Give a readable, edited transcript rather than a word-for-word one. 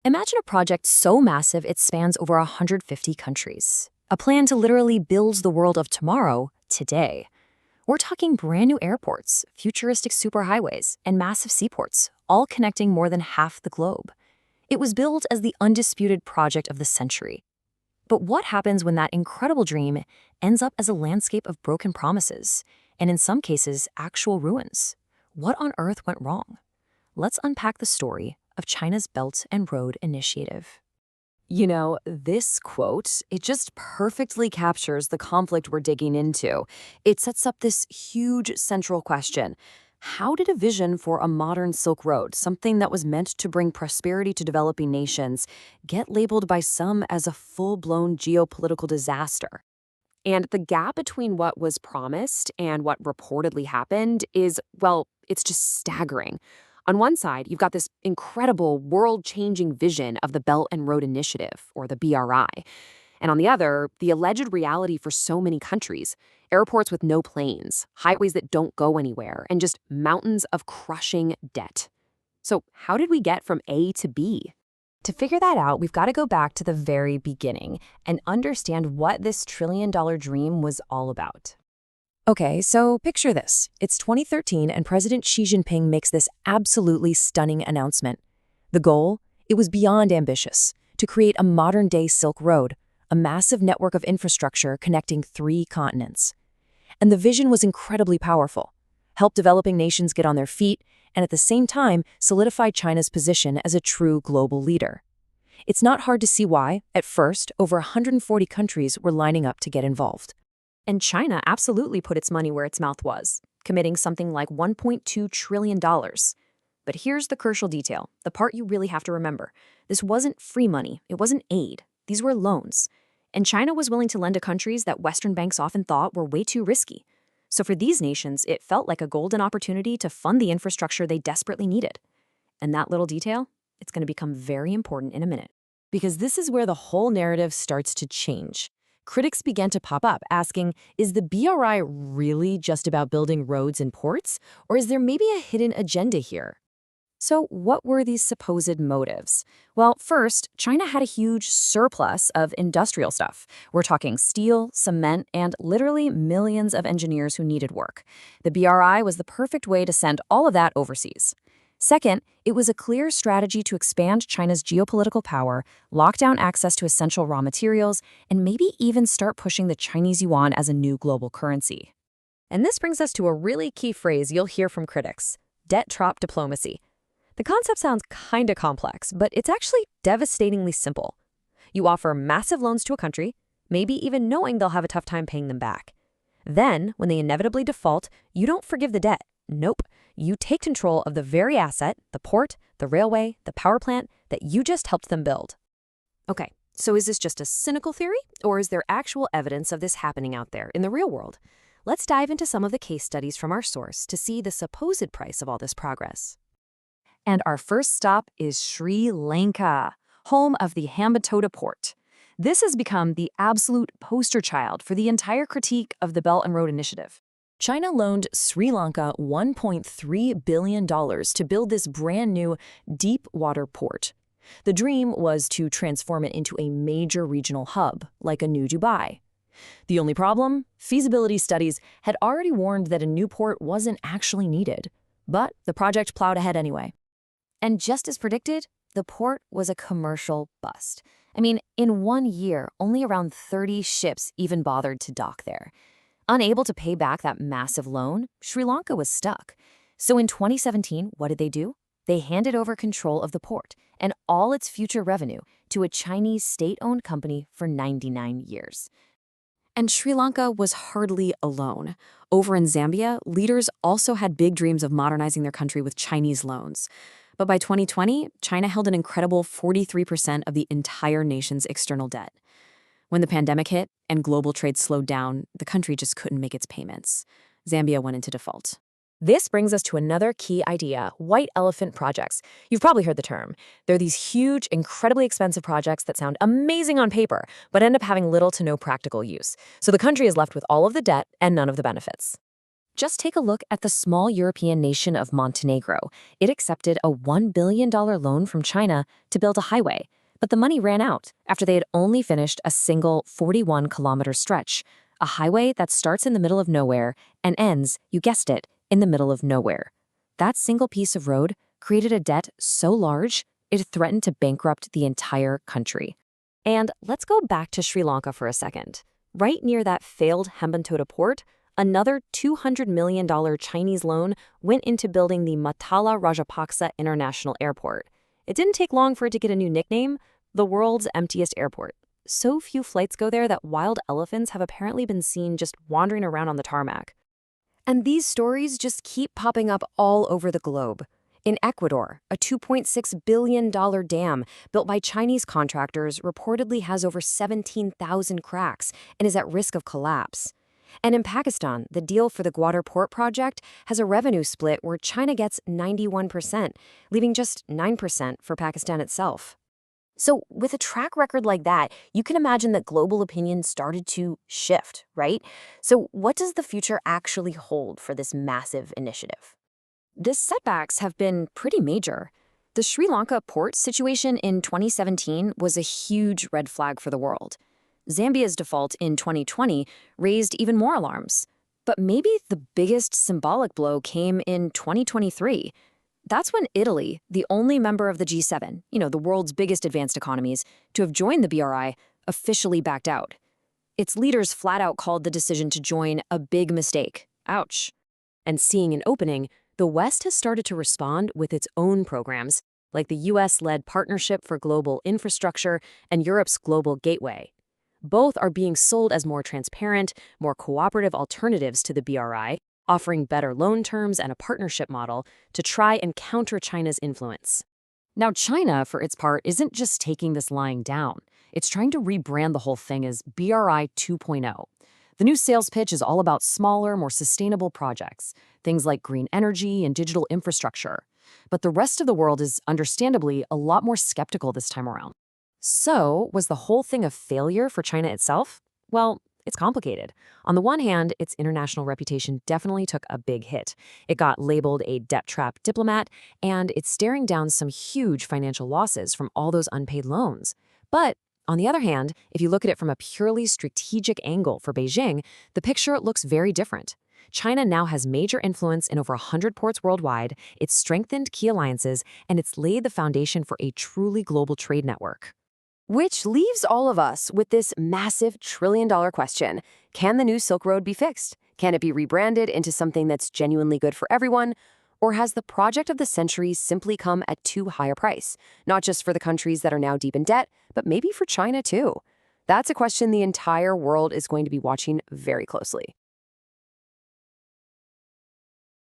Imagine a project so massive it spans over 150 countries. A plan to literally build the world of tomorrow, today. We're talking brand new airports, futuristic superhighways, and massive seaports, all connecting more than half the globe. It was billed as the undisputed project of the century. But what happens when that incredible dream ends up as a landscape of broken promises, and in some cases, actual ruins? What on earth went wrong? Let's unpack the story of China's Belt and Road Initiative. This quote, it just perfectly captures the conflict we're digging into. It sets up this huge central question. How did a vision for a modern Silk Road, something that was meant to bring prosperity to developing nations, get labeled by some as a full-blown geopolitical disaster? And the gap between what was promised and what reportedly happened is, well, it's just staggering. On one side, you've got this incredible world-changing vision of the Belt and Road Initiative, or the BRI. And on the other, the alleged reality for so many countries: airports with no planes, highways that don't go anywhere, and just mountains of crushing debt. So how did we get from A to B? To figure that out, we've got to go back to the very beginning and understand what this trillion-dollar dream was all about. Okay, so picture this. It's 2013 and President Xi Jinping makes this absolutely stunning announcement. The goal? It was beyond ambitious: to create a modern-day Silk Road, a massive network of infrastructure connecting 3 continents. And the vision was incredibly powerful: help developing nations get on their feet, and at the same time solidify China's position as a true global leader. It's not hard to see why, at first, over 140 countries were lining up to get involved. And China absolutely put its money where its mouth was, committing something like $1.2 trillion. But here's the crucial detail, the part you really have to remember. This wasn't free money, it wasn't aid. These were loans. And China was willing to lend to countries that Western banks often thought were way too risky. So for these nations, it felt like a golden opportunity to fund the infrastructure they desperately needed. And that little detail, it's going to become very important in a minute. Because this is where the whole narrative starts to change. Critics began to pop up asking, is the BRI really just about building roads and ports? Or is there maybe a hidden agenda here? So what were these supposed motives? Well, first, China had a huge surplus of industrial stuff. We're talking steel, cement, and literally millions of engineers who needed work. The BRI was the perfect way to send all of that overseas. Second, it was a clear strategy to expand China's geopolitical power, lock down access to essential raw materials, and maybe even start pushing the Chinese yuan as a new global currency. And this brings us to a really key phrase you'll hear from critics: debt trap diplomacy. The concept sounds kinda complex, but it's actually devastatingly simple. You offer massive loans to a country, maybe even knowing they'll have a tough time paying them back. Then, when they inevitably default, you don't forgive the debt. Nope. You take control of the very asset, the port, the railway, the power plant that you just helped them build. Okay, so is this just a cynical theory, or is there actual evidence of this happening out there in the real world? Let's dive into some of the case studies from our source to see the supposed price of all this progress. And our first stop is Sri Lanka, home of the Hambantota port. This has become the absolute poster child for the entire critique of the Belt and Road Initiative. China loaned Sri Lanka $1.3 billion to build this brand new deep water port. The dream was to transform it into a major regional hub, like a new Dubai. The only problem? Feasibility studies had already warned that a new port wasn't actually needed. But the project plowed ahead anyway. And just as predicted, the port was a commercial bust. I mean, in 1 year, only around 30 ships even bothered to dock there. Unable to pay back that massive loan, Sri Lanka was stuck. So in 2017, what did they do? They handed over control of the port and all its future revenue to a Chinese state-owned company for 99 years. And Sri Lanka was hardly alone. Over in Zambia, leaders also had big dreams of modernizing their country with Chinese loans. But by 2020, China held an incredible 43% of the entire nation's external debt. When the pandemic hit and global trade slowed down, the country just couldn't make its payments. Zambia went into default. This brings us to another key idea: white elephant projects. You've probably heard the term. They're these huge, incredibly expensive projects that sound amazing on paper, but end up having little to no practical use. So the country is left with all of the debt and none of the benefits. Just take a look at the small European nation of Montenegro. It accepted a $1 billion loan from China to build a highway, but the money ran out after they had only finished a single 41-kilometer stretch, a highway that starts in the middle of nowhere and ends, you guessed it, in the middle of nowhere. That single piece of road created a debt so large it threatened to bankrupt the entire country. And let's go back to Sri Lanka for a second. Right near that failed Hambantota port, another $200 million Chinese loan went into building the Matala Rajapaksa International Airport. It didn't take long for it to get a new nickname, the world's emptiest airport. So few flights go there that wild elephants have apparently been seen just wandering around on the tarmac. And these stories just keep popping up all over the globe. In Ecuador, a $2.6 billion dam built by Chinese contractors reportedly has over 17,000 cracks and is at risk of collapse. And in Pakistan, the deal for the Gwadar Port project has a revenue split where China gets 91%, leaving just 9% for Pakistan itself. So with a track record like that, you can imagine that global opinion started to shift, right? So what does the future actually hold for this massive initiative? The setbacks have been pretty major. The Sri Lanka port situation in 2017 was a huge red flag for the world. Zambia's default in 2020 raised even more alarms. But maybe the biggest symbolic blow came in 2023. That's when Italy, the only member of the G7, the world's biggest advanced economies, to have joined the BRI, officially backed out. Its leaders flat out called the decision to join a big mistake. Ouch. And seeing an opening, the West has started to respond with its own programs, like the US-led Partnership for Global Infrastructure and Europe's Global Gateway. Both are being sold as more transparent, more cooperative alternatives to the BRI, offering better loan terms and a partnership model to try and counter China's influence. Now, China, for its part, isn't just taking this lying down. It's trying to rebrand the whole thing as BRI 2.0. The new sales pitch is all about smaller, more sustainable projects, things like green energy and digital infrastructure. But the rest of the world is understandably a lot more skeptical this time around. So, was the whole thing a failure for China itself? Well, it's complicated. On the one hand, its international reputation definitely took a big hit. It got labeled a debt-trapped diplomat, and it's staring down some huge financial losses from all those unpaid loans. But on the other hand, if you look at it from a purely strategic angle for Beijing, the picture looks very different. China now has major influence in over 100 ports worldwide, it's strengthened key alliances, and it's laid the foundation for a truly global trade network. Which leaves all of us with this massive trillion-dollar question. Can the new Silk Road be fixed? Can it be rebranded into something that's genuinely good for everyone? Or has the project of the century simply come at too high a price, not just for the countries that are now deep in debt, but maybe for China too? That's a question the entire world is going to be watching very closely.